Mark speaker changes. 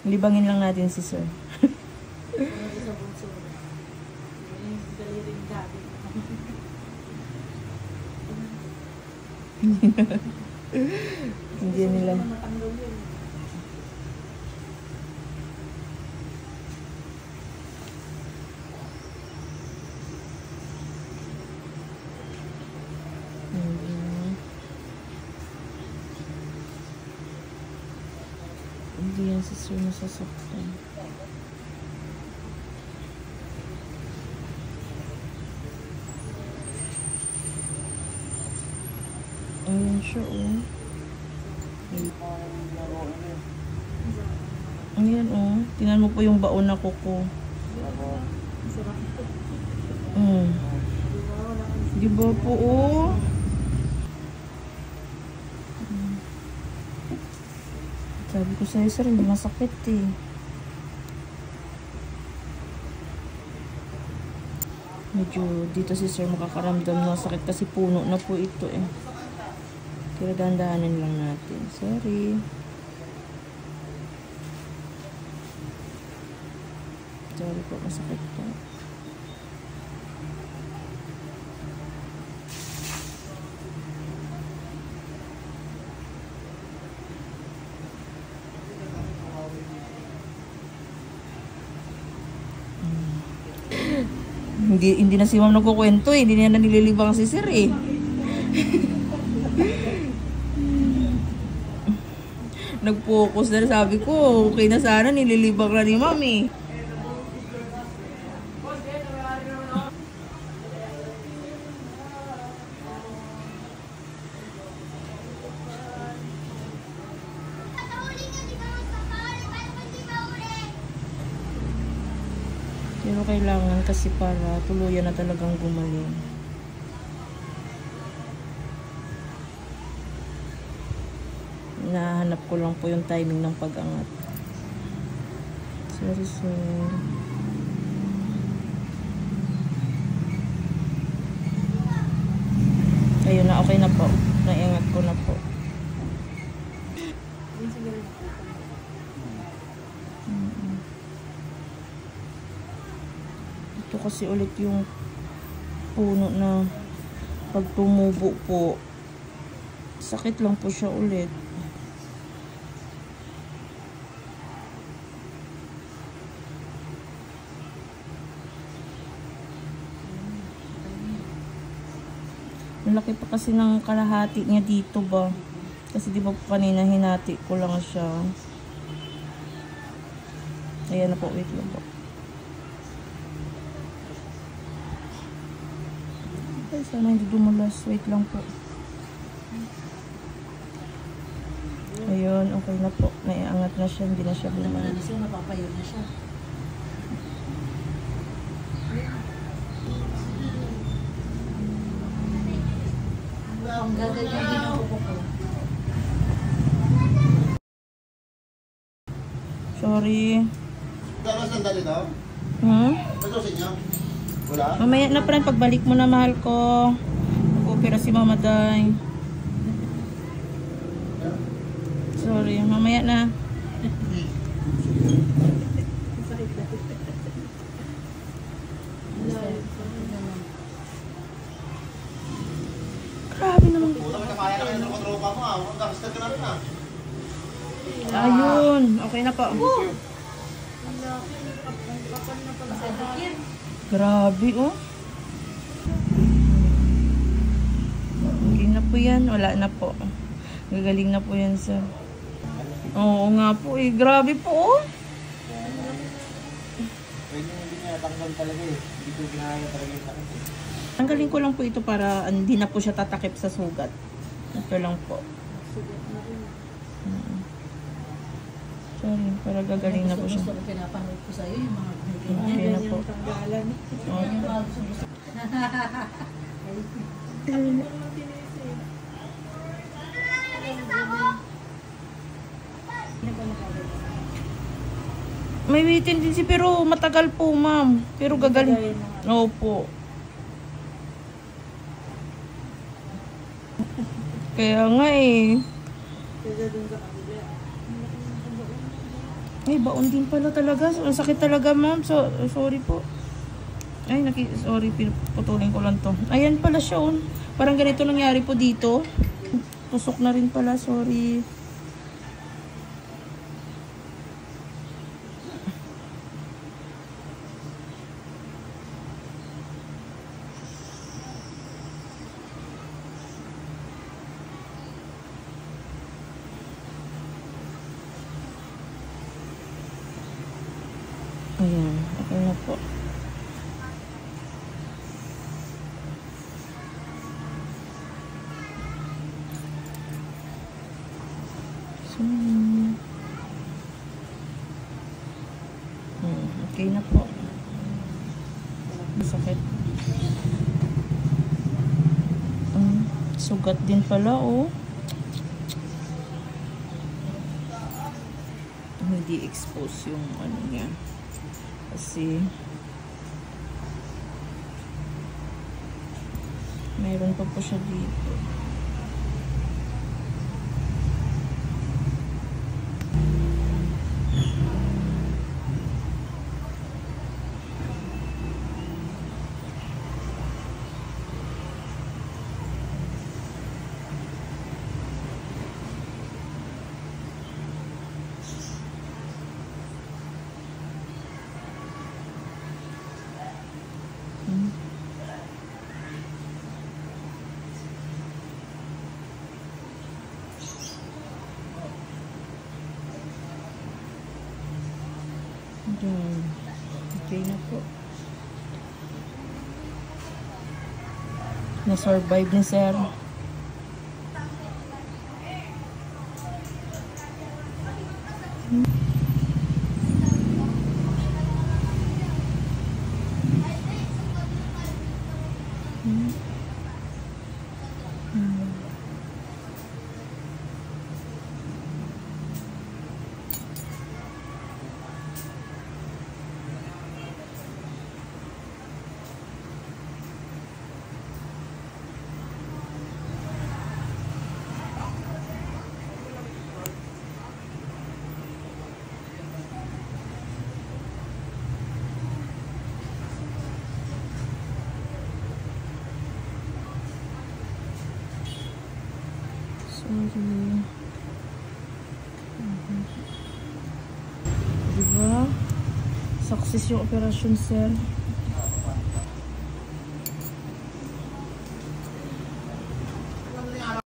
Speaker 1: Libangin lang natin si sir. Hindi nila. Hindi yan si sir nasasaktan. Ayan siya, oh. Ayan, oh. Tingnan mo po yung baon na kuko. Diba po, oh. Sabi ko sa'yo, sir, hindi masakit, eh. Medyo dito si sir makakaramdam na sakit kasi puno na po ito, eh. Kaya dandahanin lang natin. Sorry. Sorry po, masakit po. Hindi na si ma'am nagkukwento, eh. Hindi niya na nililibang si sir, eh. Nag-focus na, sabi ko, okay na sana, nililibang na ni ma'am, eh. Pero kailangan kasi para tuluyan na talagang gumaling. Nahanap ko lang po yung timing ng pag-angat. Sorry, sir. Ayun na, okay na po. Naiangat ko na po. Ito kasi ulit yung puno na pag tumubo po, sakit lang po siya ulit. Malaki pa kasi ng kalahati niya dito ba. Kasi di ba po kanina hinati ko lang siya. Ayan na po, wait lang po. Ay, sana hindi dumulas. Wait lang po. Ayun, okay na po. Naiangat na siya, hindi na siya bumalik.
Speaker 2: Napapayo na siya. Ang gaganyan din ang upo ko.
Speaker 1: Sorry.
Speaker 3: Wala ba sandali daw? Ito sa inyo? Wala?
Speaker 1: Mamaya na pa rin, pagbalik mo na, mahal ko. Nag-opera si Mama Day. Sorry, mamaya na. Grabe naman.
Speaker 3: Puta, may kamaya na kayo ng tropa mo, ah. Gangster ka na rin, ah.
Speaker 1: Ayun, okay na po. Grabe, oh. Okay na po yan. Wala na po. Gagaling na po yan, sir. Oo nga po, eh. Grabe po, oh.
Speaker 3: Pwede hindi niya tanggal talaga, eh. Hindi ko ginaya talaga yung sakit, eh.
Speaker 1: Tanggalin ko lang po ito para hindi na po siya tatakip sa sugat. Ito lang po. Sorry, para gagaling na po siya.
Speaker 2: Gusto ko pinapanood ko sa'yo yung mga
Speaker 1: Okay na po.
Speaker 2: yung mga gusto.
Speaker 1: May waiting din si pero matagal po, ma'am. Pero gagaling. Opo. Kaya nga eh. Ay, baon din pala talaga. Ang sakit talaga, ma'am. So, sorry po. Ay, sorry. Putulin ko lang to. Ayan pala siya, oh. Parang ganito nangyari po dito. Tusok na rin pala. Sorry. Ayan. Okay na po. Okay na po. Masakit. Sugat din pala, oh. Hindi expose yung ano niya. Kasi mayroon pa po siya dito. Ayan. Okay na po. Na-survive ni sir. Sorry. Diba? Success yung operasyon, sir.